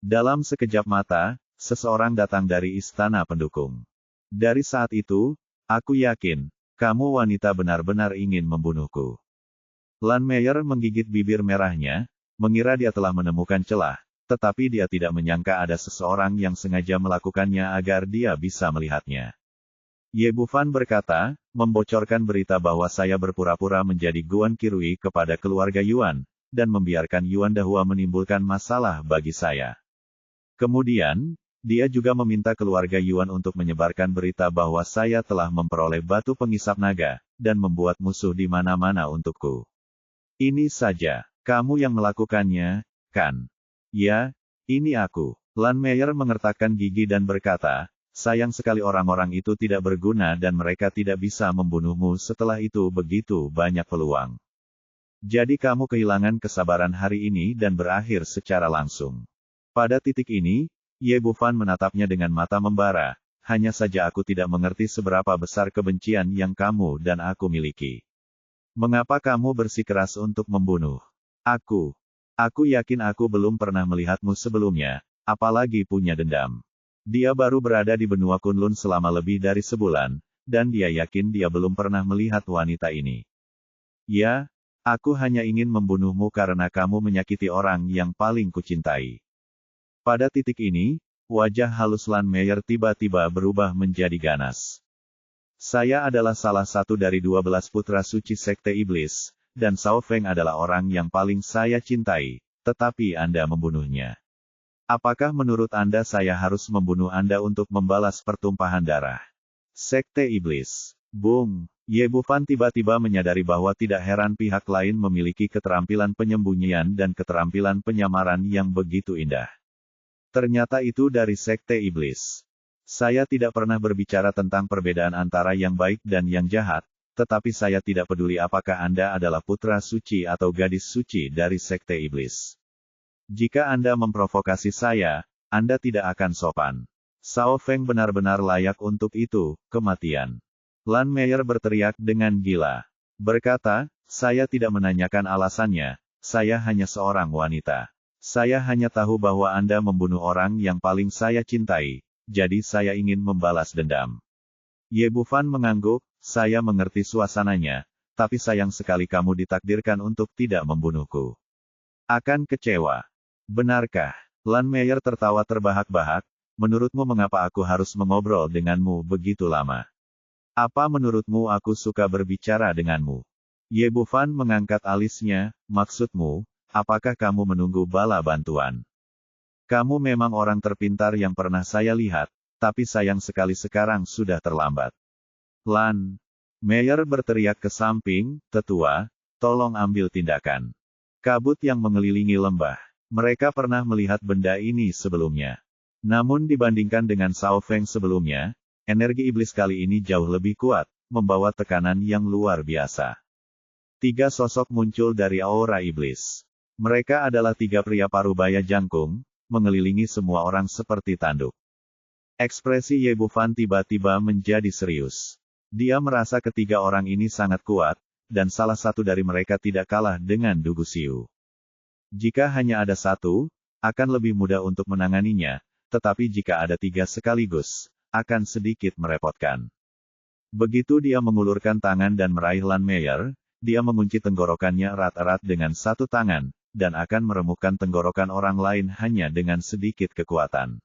Dalam sekejap mata, seseorang datang dari istana pendukung. Dari saat itu, aku yakin, kamu wanita benar-benar ingin membunuhku. Lan Meyer menggigit bibir merahnya, mengira dia telah menemukan celah, tetapi dia tidak menyangka ada seseorang yang sengaja melakukannya agar dia bisa melihatnya. Ye Bufan berkata, membocorkan berita bahwa saya berpura-pura menjadi Guan Qirui kepada keluarga Yuan, dan membiarkan Yuan Dahua menimbulkan masalah bagi saya. Kemudian, dia juga meminta keluarga Yuan untuk menyebarkan berita bahwa saya telah memperoleh batu pengisap naga, dan membuat musuh di mana-mana untukku. Ini saja, kamu yang melakukannya, kan? Ya, ini aku. Lan Meyer mengertakkan gigi dan berkata, sayang sekali orang-orang itu tidak berguna dan mereka tidak bisa membunuhmu setelah itu begitu banyak peluang. Jadi kamu kehilangan kesabaran hari ini dan berakhir secara langsung. Pada titik ini, Ye Bufan menatapnya dengan mata membara, hanya saja aku tidak mengerti seberapa besar kebencian yang kamu dan aku miliki. Mengapa kamu bersikeras untuk membunuh aku? Aku yakin aku belum pernah melihatmu sebelumnya, apalagi punya dendam. Dia baru berada di benua Kunlun selama lebih dari sebulan, dan dia yakin dia belum pernah melihat wanita ini. Ya, aku hanya ingin membunuhmu karena kamu menyakiti orang yang paling kucintai. Pada titik ini, wajah halus Lan Meyer tiba-tiba berubah menjadi ganas. Saya adalah salah satu dari 12 putra suci Sekte Iblis, dan Sao Feng adalah orang yang paling saya cintai, tetapi Anda membunuhnya. Apakah menurut Anda saya harus membunuh Anda untuk membalas pertumpahan darah? Sekte Iblis. Bung! Ye Bufan tiba-tiba menyadari bahwa tidak heran pihak lain memiliki keterampilan penyembunyian dan keterampilan penyamaran yang begitu indah. Ternyata itu dari Sekte Iblis. Saya tidak pernah berbicara tentang perbedaan antara yang baik dan yang jahat, tetapi saya tidak peduli apakah Anda adalah putra suci atau gadis suci dari Sekte Iblis. Jika Anda memprovokasi saya, Anda tidak akan sopan. Sao Feng benar-benar layak untuk itu, kematian. Lan Meyer berteriak dengan gila. Berkata, saya tidak menanyakan alasannya, saya hanya seorang wanita. Saya hanya tahu bahwa Anda membunuh orang yang paling saya cintai, jadi saya ingin membalas dendam. Ye Bufan mengangguk, saya mengerti suasananya, tapi sayang sekali kamu ditakdirkan untuk tidak membunuhku. Akan kecewa. Benarkah? Lan Meyer tertawa terbahak-bahak, menurutmu mengapa aku harus mengobrol denganmu begitu lama? Apa menurutmu aku suka berbicara denganmu? Ye Bufan mengangkat alisnya, maksudmu, apakah kamu menunggu bala bantuan? Kamu memang orang terpintar yang pernah saya lihat, tapi sayang sekali sekarang sudah terlambat. Lan Meyer berteriak ke samping, tetua, tolong ambil tindakan. Kabut yang mengelilingi lembah. Mereka pernah melihat benda ini sebelumnya. Namun dibandingkan dengan Sao Feng sebelumnya, energi iblis kali ini jauh lebih kuat, membawa tekanan yang luar biasa. 3 sosok muncul dari aura iblis. Mereka adalah 3 pria parubaya jangkung, mengelilingi semua orang seperti tanduk. Ekspresi Ye Bufan tiba-tiba menjadi serius. Dia merasa ketiga orang ini sangat kuat, dan salah satu dari mereka tidak kalah dengan Dugu Xiu. Jika hanya ada satu, akan lebih mudah untuk menanganinya, tetapi jika ada 3 sekaligus, akan sedikit merepotkan. Begitu dia mengulurkan tangan dan meraih Lan Meyer, dia mengunci tenggorokannya erat-erat dengan satu tangan, dan akan meremukkan tenggorokan orang lain hanya dengan sedikit kekuatan.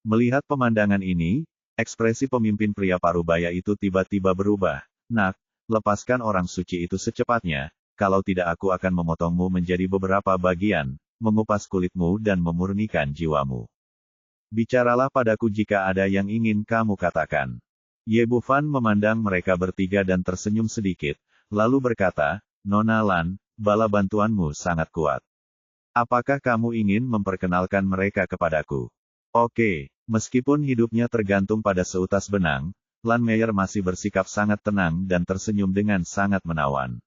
Melihat pemandangan ini, ekspresi pemimpin pria parubaya itu tiba-tiba berubah. Nak, lepaskan orang suci itu secepatnya, kalau tidak aku akan memotongmu menjadi beberapa bagian, mengupas kulitmu dan memurnikan jiwamu. Bicaralah padaku jika ada yang ingin kamu katakan. Ye Bufan memandang mereka bertiga dan tersenyum sedikit, lalu berkata, Nona Lan, bala bantuanmu sangat kuat. Apakah kamu ingin memperkenalkan mereka kepadaku? Oke, meskipun hidupnya tergantung pada seutas benang, Lan Meyer masih bersikap sangat tenang dan tersenyum dengan sangat menawan.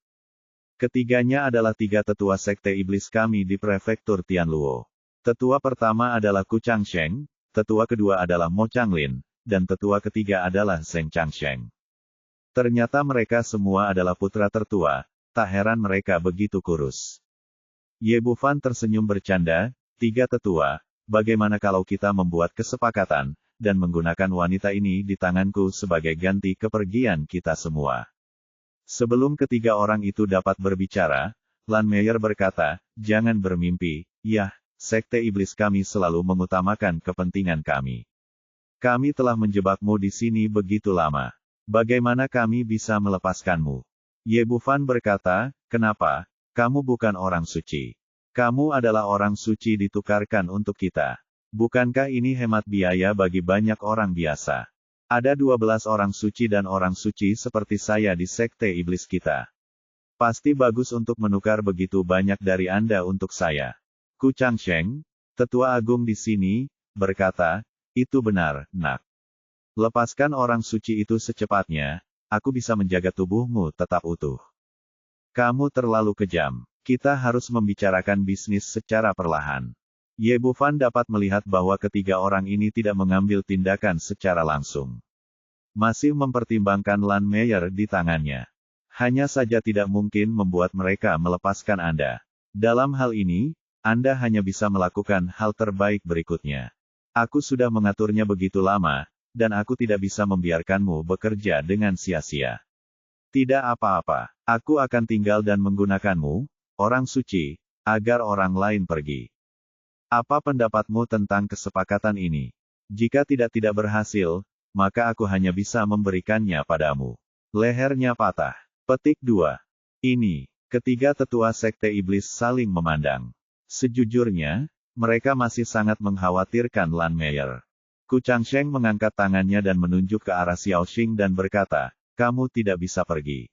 Ketiganya adalah 3 tetua sekte iblis kami di prefektur Tianluo. Tetua pertama adalah Ku Changsheng, tetua kedua adalah Mo Changlin, dan tetua ketiga adalah Zheng Changsheng. Ternyata mereka semua adalah putra tertua, tak heran mereka begitu kurus. Ye Bufan tersenyum bercanda, 3 tetua, bagaimana kalau kita membuat kesepakatan, dan menggunakan wanita ini di tanganku sebagai ganti kepergian kita semua. Sebelum ketiga orang itu dapat berbicara, Lan Meyer berkata, jangan bermimpi, yah, sekte iblis kami selalu mengutamakan kepentingan kami. Kami telah menjebakmu di sini begitu lama. Bagaimana kami bisa melepaskanmu? Ye Bufan berkata, kenapa? Kamu bukan orang suci. Kamu adalah orang suci ditukarkan untuk kita. Bukankah ini hemat biaya bagi banyak orang biasa? Ada 12 orang suci dan orang suci seperti saya di sekte iblis kita. Pasti bagus untuk menukar begitu banyak dari Anda untuk saya. Ku Changsheng, tetua agung di sini, berkata, itu benar, nak. Lepaskan orang suci itu secepatnya, aku bisa menjaga tubuhmu tetap utuh. Kamu terlalu kejam. Kita harus membicarakan bisnis secara perlahan. Ye Bufan dapat melihat bahwa ketiga orang ini tidak mengambil tindakan secara langsung. Masih mempertimbangkan Lan Meyer di tangannya. Hanya saja tidak mungkin membuat mereka melepaskan Anda. Dalam hal ini, Anda hanya bisa melakukan hal terbaik berikutnya. Aku sudah mengaturnya begitu lama, dan aku tidak bisa membiarkanmu bekerja dengan sia-sia. Tidak apa-apa, aku akan tinggal dan menggunakanmu, orang suci, agar orang lain pergi. Apa pendapatmu tentang kesepakatan ini? Jika tidak berhasil, maka aku hanya bisa memberikannya padamu. Lehernya patah. Petik 2. Ini, ketiga tetua sekte iblis saling memandang. Sejujurnya, mereka masih sangat mengkhawatirkan Lan Meyer. Ku Changsheng mengangkat tangannya dan menunjuk ke arah Xiaoxing dan berkata, kamu tidak bisa pergi.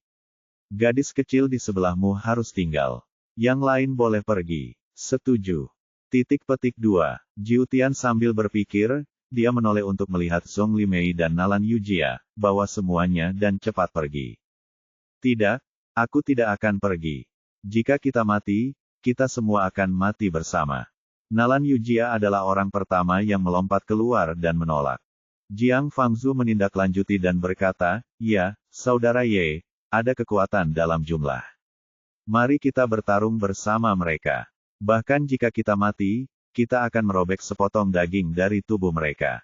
Gadis kecil di sebelahmu harus tinggal. Yang lain boleh pergi. Setuju. Titik petik 2. Jiutian sambil berpikir, dia menoleh untuk melihat Zhong Limei dan Nalan Yujia, bawa semuanya dan cepat pergi. Tidak, aku tidak akan pergi. Jika kita mati, kita semua akan mati bersama. Nalan Yujia adalah orang pertama yang melompat keluar dan menolak. Jiang Fangzu menindaklanjuti dan berkata, ya, saudara Ye, ada kekuatan dalam jumlah. Mari kita bertarung bersama mereka. Bahkan jika kita mati, kita akan merobek sepotong daging dari tubuh mereka.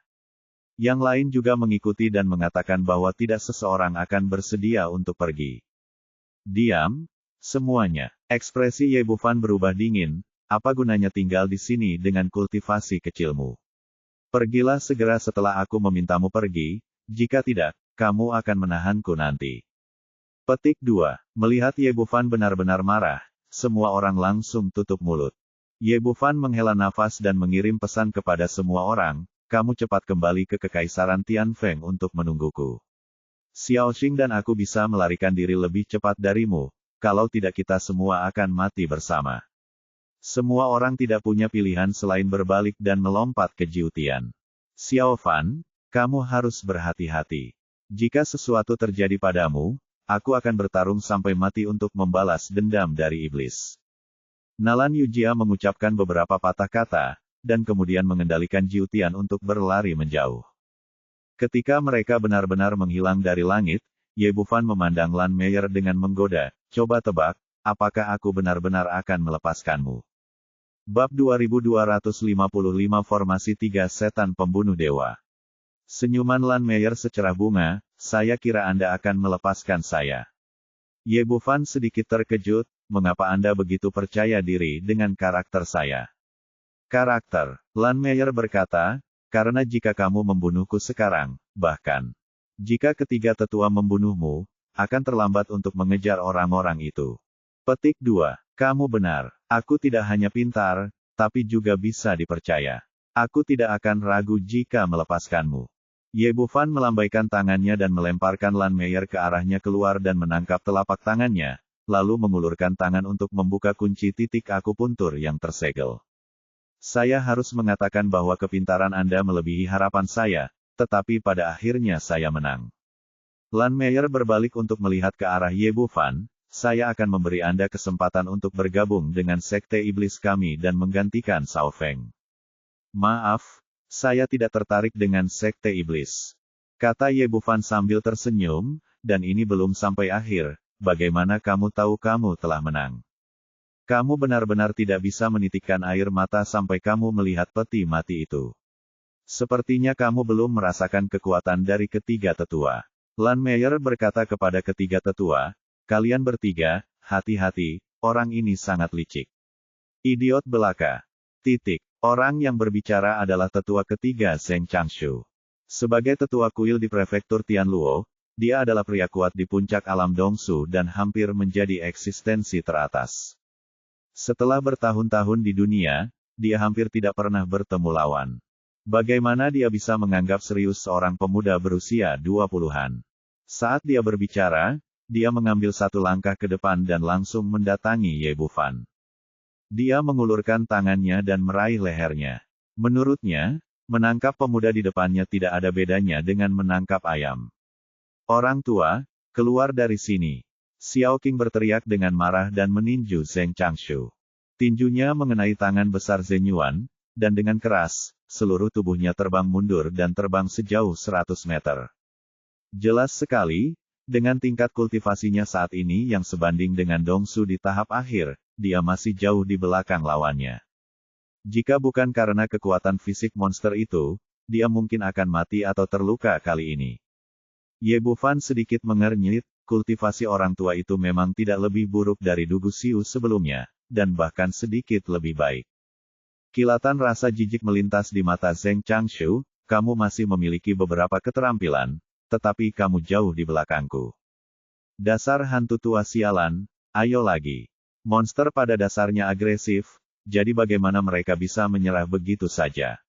Yang lain juga mengikuti dan mengatakan bahwa tidak seseorang akan bersedia untuk pergi. Diam, semuanya. Ekspresi Ye Bufan berubah dingin, apa gunanya tinggal di sini dengan kultivasi kecilmu? Pergilah segera setelah aku memintamu pergi, jika tidak, kamu akan menahanku nanti. Petik 2. Melihat Ye Bufan benar-benar marah, semua orang langsung tutup mulut. Ye Bufan menghela nafas dan mengirim pesan kepada semua orang, kamu cepat kembali ke Kekaisaran Tianfeng untuk menungguku. Xiaoxing dan aku bisa melarikan diri lebih cepat darimu, kalau tidak kita semua akan mati bersama. Semua orang tidak punya pilihan selain berbalik dan melompat ke Jiutian. Xiao Fan, kamu harus berhati-hati. Jika sesuatu terjadi padamu, aku akan bertarung sampai mati untuk membalas dendam dari iblis. Nalan Yujia mengucapkan beberapa patah kata, dan kemudian mengendalikan Jiutian untuk berlari menjauh. Ketika mereka benar-benar menghilang dari langit, Ye Bufan memandang Lan Meyer dengan menggoda, coba tebak, apakah aku benar-benar akan melepaskanmu? Bab 2255 Formasi 3 Setan Pembunuh Dewa. Senyuman Lan Meyer secerah bunga, saya kira Anda akan melepaskan saya. Ye Bufan sedikit terkejut, mengapa Anda begitu percaya diri dengan karakter saya? Karakter, Lan Meyer berkata, karena jika kamu membunuhku sekarang, bahkan jika ketiga tetua membunuhmu, akan terlambat untuk mengejar orang-orang itu. Petik 2. Kamu benar, aku tidak hanya pintar, tapi juga bisa dipercaya. Aku tidak akan ragu jika melepaskanmu. Ye Bufan melambaikan tangannya dan melemparkan Lan Meyer ke arahnya keluar dan menangkap telapak tangannya, lalu mengulurkan tangan untuk membuka kunci titik akupuntur yang tersegel. Saya harus mengatakan bahwa kepintaran Anda melebihi harapan saya, tetapi pada akhirnya saya menang. Lan Meyer berbalik untuk melihat ke arah Ye Bufan, saya akan memberi Anda kesempatan untuk bergabung dengan sekte iblis kami dan menggantikan Shao Feng. Maaf, saya tidak tertarik dengan sekte iblis. Kata Ye Bufan sambil tersenyum, dan ini belum sampai akhir, bagaimana kamu tahu kamu telah menang? Kamu benar-benar tidak bisa menitikkan air mata sampai kamu melihat peti mati itu. Sepertinya kamu belum merasakan kekuatan dari ketiga tetua. Lan Meyer berkata kepada ketiga tetua, kalian bertiga, hati-hati, orang ini sangat licik. Idiot belaka. Titik. Orang yang berbicara adalah tetua ketiga Zheng Changshu. Sebagai tetua kuil di prefektur Tianluo, dia adalah pria kuat di puncak alam Dongsu dan hampir menjadi eksistensi teratas. Setelah bertahun-tahun di dunia, dia hampir tidak pernah bertemu lawan. Bagaimana dia bisa menganggap serius seorang pemuda berusia 20-an? Saat dia berbicara, dia mengambil satu langkah ke depan dan langsung mendatangi Ye Bufan. Dia mengulurkan tangannya dan meraih lehernya. Menurutnya, menangkap pemuda di depannya tidak ada bedanya dengan menangkap ayam. Orang tua, keluar dari sini. Xiao Qing berteriak dengan marah dan meninju Zheng Changshu. Tinjunya mengenai tangan besar Zhen Yuan, dan dengan keras, seluruh tubuhnya terbang mundur dan terbang sejauh 100 meter. Jelas sekali, dengan tingkat kultivasinya saat ini yang sebanding dengan Dongsu di tahap akhir, dia masih jauh di belakang lawannya. Jika bukan karena kekuatan fisik monster itu, dia mungkin akan mati atau terluka kali ini. Ye Bufan sedikit mengernyit, kultivasi orang tua itu memang tidak lebih buruk dari Dugu Xiu sebelumnya, dan bahkan sedikit lebih baik. Kilatan rasa jijik melintas di mata Zheng Changshu, kamu masih memiliki beberapa keterampilan, tetapi kamu jauh di belakangku. Dasar hantu tua sialan, ayo lagi. Monster pada dasarnya agresif, jadi bagaimana mereka bisa menyerah begitu saja?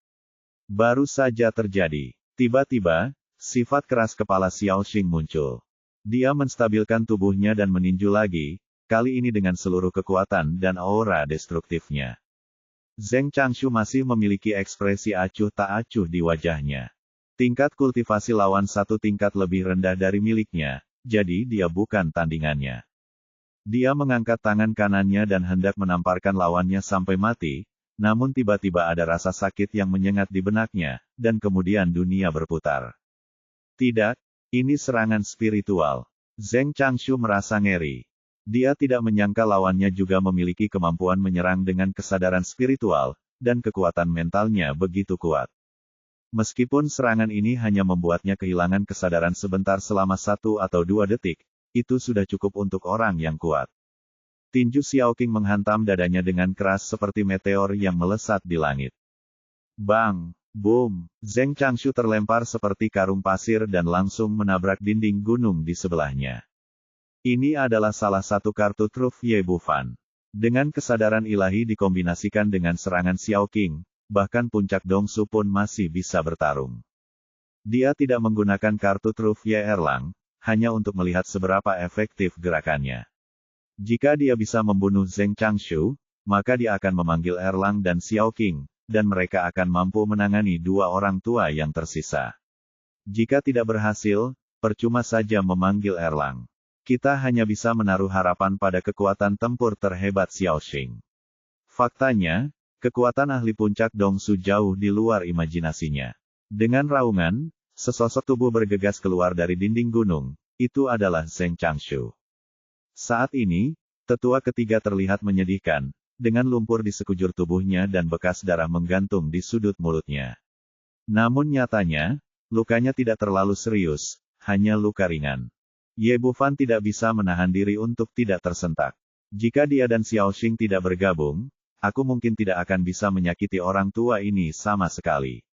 Baru saja terjadi. Tiba-tiba, sifat keras kepala Xiaoxing muncul. Dia menstabilkan tubuhnya dan meninju lagi, kali ini dengan seluruh kekuatan dan aura destruktifnya. Zheng Changshu masih memiliki ekspresi acuh tak acuh di wajahnya. Tingkat kultivasi lawan satu tingkat lebih rendah dari miliknya, jadi dia bukan tandingannya. Dia mengangkat tangan kanannya dan hendak menamparkan lawannya sampai mati, namun tiba-tiba ada rasa sakit yang menyengat di benaknya, dan kemudian dunia berputar. Tidak, ini serangan spiritual. Zheng Changshu merasa ngeri. Dia tidak menyangka lawannya juga memiliki kemampuan menyerang dengan kesadaran spiritual, dan kekuatan mentalnya begitu kuat. Meskipun serangan ini hanya membuatnya kehilangan kesadaran sebentar selama 1 atau 2 detik, itu sudah cukup untuk orang yang kuat. Tinju Xiao Qing menghantam dadanya dengan keras seperti meteor yang melesat di langit. Bang! Boom! Zheng Changshu terlempar seperti karung pasir dan langsung menabrak dinding gunung di sebelahnya. Ini adalah salah satu kartu truf Ye Bufan. Dengan kesadaran ilahi dikombinasikan dengan serangan Xiao Qing, bahkan puncak Dongsu pun masih bisa bertarung. Dia tidak menggunakan kartu truf Ye Erlang, hanya untuk melihat seberapa efektif gerakannya. Jika dia bisa membunuh Zheng Changshu, maka dia akan memanggil Erlang dan Xiao Qing, dan mereka akan mampu menangani 2 orang tua yang tersisa. Jika tidak berhasil, percuma saja memanggil Erlang. Kita hanya bisa menaruh harapan pada kekuatan tempur terhebat Xiao Xing. Faktanya, kekuatan ahli puncak Dongsu jauh di luar imajinasinya. Dengan raungan, sesosok tubuh bergegas keluar dari dinding gunung, itu adalah Zheng Changshu. Saat ini, tetua ketiga terlihat menyedihkan, dengan lumpur di sekujur tubuhnya dan bekas darah menggantung di sudut mulutnya. Namun nyatanya, lukanya tidak terlalu serius, hanya luka ringan. Ye Bufan tidak bisa menahan diri untuk tidak tersentak. Jika dia dan Xiao Xing tidak bergabung, aku mungkin tidak akan bisa menyakiti orang tua ini sama sekali.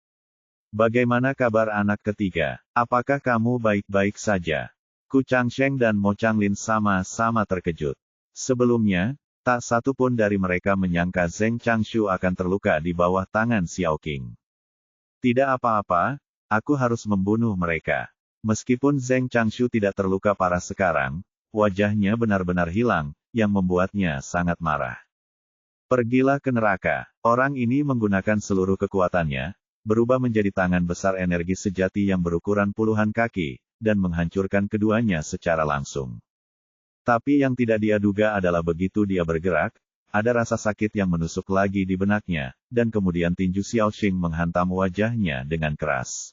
Bagaimana kabar anak ketiga? Apakah kamu baik-baik saja? Ku Changsheng dan Mo Changlin sama-sama terkejut. Sebelumnya, tak satu pun dari mereka menyangka Zheng Changshu akan terluka di bawah tangan Xiao Qing. Tidak apa-apa, aku harus membunuh mereka. Meskipun Zheng Changshu tidak terluka parah sekarang, wajahnya benar-benar hilang, yang membuatnya sangat marah. Pergilah ke neraka. Orang ini menggunakan seluruh kekuatannya, berubah menjadi tangan besar energi sejati yang berukuran puluhan kaki, dan menghancurkan keduanya secara langsung. Tapi yang tidak dia duga adalah begitu dia bergerak, ada rasa sakit yang menusuk lagi di benaknya, dan kemudian tinju Xiao Xing menghantam wajahnya dengan keras.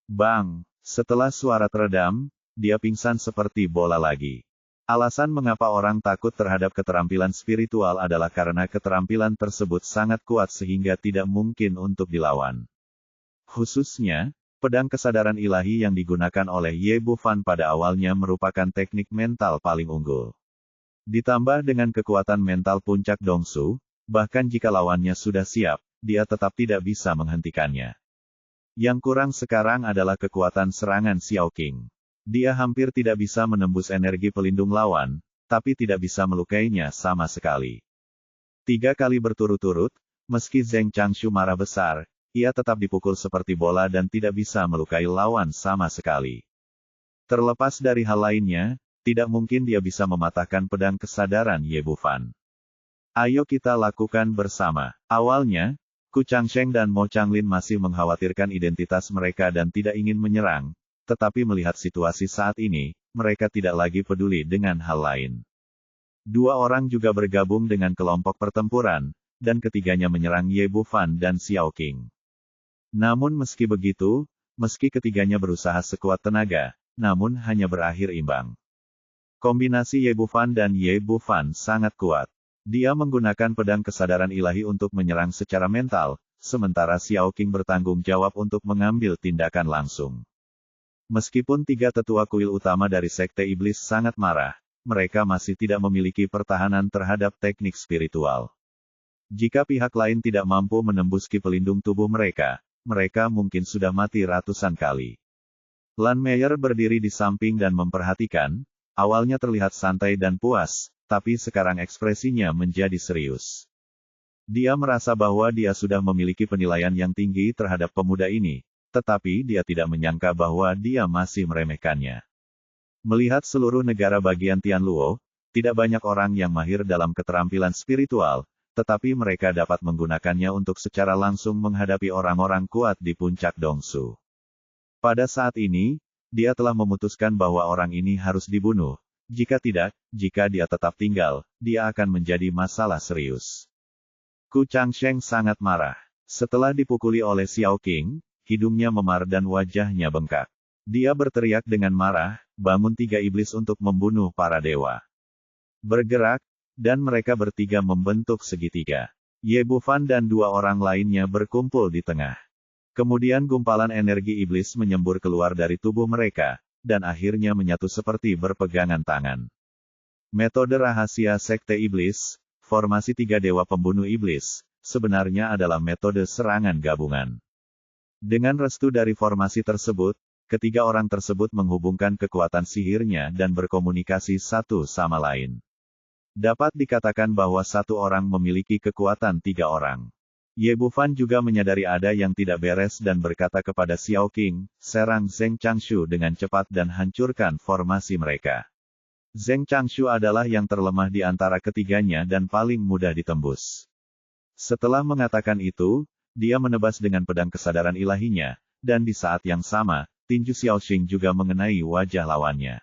Bang! Setelah suara teredam, dia pingsan seperti bola lagi. Alasan mengapa orang takut terhadap keterampilan spiritual adalah karena keterampilan tersebut sangat kuat sehingga tidak mungkin untuk dilawan. Khususnya, pedang kesadaran ilahi yang digunakan oleh Ye Bufan pada awalnya merupakan teknik mental paling unggul. Ditambah dengan kekuatan mental puncak Dongsu, bahkan jika lawannya sudah siap, dia tetap tidak bisa menghentikannya. Yang kurang sekarang adalah kekuatan serangan Xiao Qing. Dia hampir tidak bisa menembus energi pelindung lawan, tapi tidak bisa melukainya sama sekali. 3 kali berturut-turut, meski Zheng Changshu marah besar, ia tetap dipukul seperti bola dan tidak bisa melukai lawan sama sekali. Terlepas dari hal lainnya, tidak mungkin dia bisa mematahkan pedang kesadaran Ye Bufan. Ayo kita lakukan bersama. Awalnya, Ku Changsheng dan Mo Changlin masih mengkhawatirkan identitas mereka dan tidak ingin menyerang, tetapi melihat situasi saat ini, mereka tidak lagi peduli dengan hal lain. 2 orang juga bergabung dengan kelompok pertempuran, dan ketiganya menyerang Ye Bufan dan Xiao Qing. Namun meski begitu, meski ketiganya berusaha sekuat tenaga, namun hanya berakhir imbang. Kombinasi Ye Bufan dan Ye Bufan sangat kuat. Dia menggunakan pedang kesadaran ilahi untuk menyerang secara mental, sementara Xiao Qing bertanggung jawab untuk mengambil tindakan langsung. Meskipun 3 tetua kuil utama dari Sekte Iblis sangat marah, mereka masih tidak memiliki pertahanan terhadap teknik spiritual. Jika pihak lain tidak mampu menembus ki pelindung tubuh mereka, mereka mungkin sudah mati ratusan kali. Lan Meyer berdiri di samping dan memperhatikan, awalnya terlihat santai dan puas, tapi sekarang ekspresinya menjadi serius. Dia merasa bahwa dia sudah memiliki penilaian yang tinggi terhadap pemuda ini, tetapi dia tidak menyangka bahwa dia masih meremehkannya. Melihat seluruh negara bagian Tianluo, tidak banyak orang yang mahir dalam keterampilan spiritual, tetapi mereka dapat menggunakannya untuk secara langsung menghadapi orang-orang kuat di puncak Dongsu. Pada saat ini, dia telah memutuskan bahwa orang ini harus dibunuh. Jika tidak, jika dia tetap tinggal, dia akan menjadi masalah serius. Ku Changsheng sangat marah. Setelah dipukuli oleh Xiao Qing, hidungnya memar dan wajahnya bengkak. Dia berteriak dengan marah, bangun 3 iblis untuk membunuh para dewa. Bergerak, dan mereka bertiga membentuk segitiga. Ye Bufan dan 2 orang lainnya berkumpul di tengah. Kemudian gumpalan energi iblis menyembur keluar dari tubuh mereka, dan akhirnya menyatu seperti berpegangan tangan. Metode rahasia Sekte Iblis, formasi 3 dewa pembunuh iblis, sebenarnya adalah metode serangan gabungan. Dengan restu dari formasi tersebut, ketiga orang tersebut menghubungkan kekuatan sihirnya dan berkomunikasi satu sama lain. Dapat dikatakan bahwa satu orang memiliki kekuatan 3 orang. Ye Bufan juga menyadari ada yang tidak beres dan berkata kepada Xiao Qing, serang Zheng Changshu dengan cepat dan hancurkan formasi mereka. Zheng Changshu adalah yang terlemah di antara ketiganya dan paling mudah ditembus. Setelah mengatakan itu, dia menebas dengan pedang kesadaran ilahinya, dan di saat yang sama, tinju Xiao Xing juga mengenai wajah lawannya.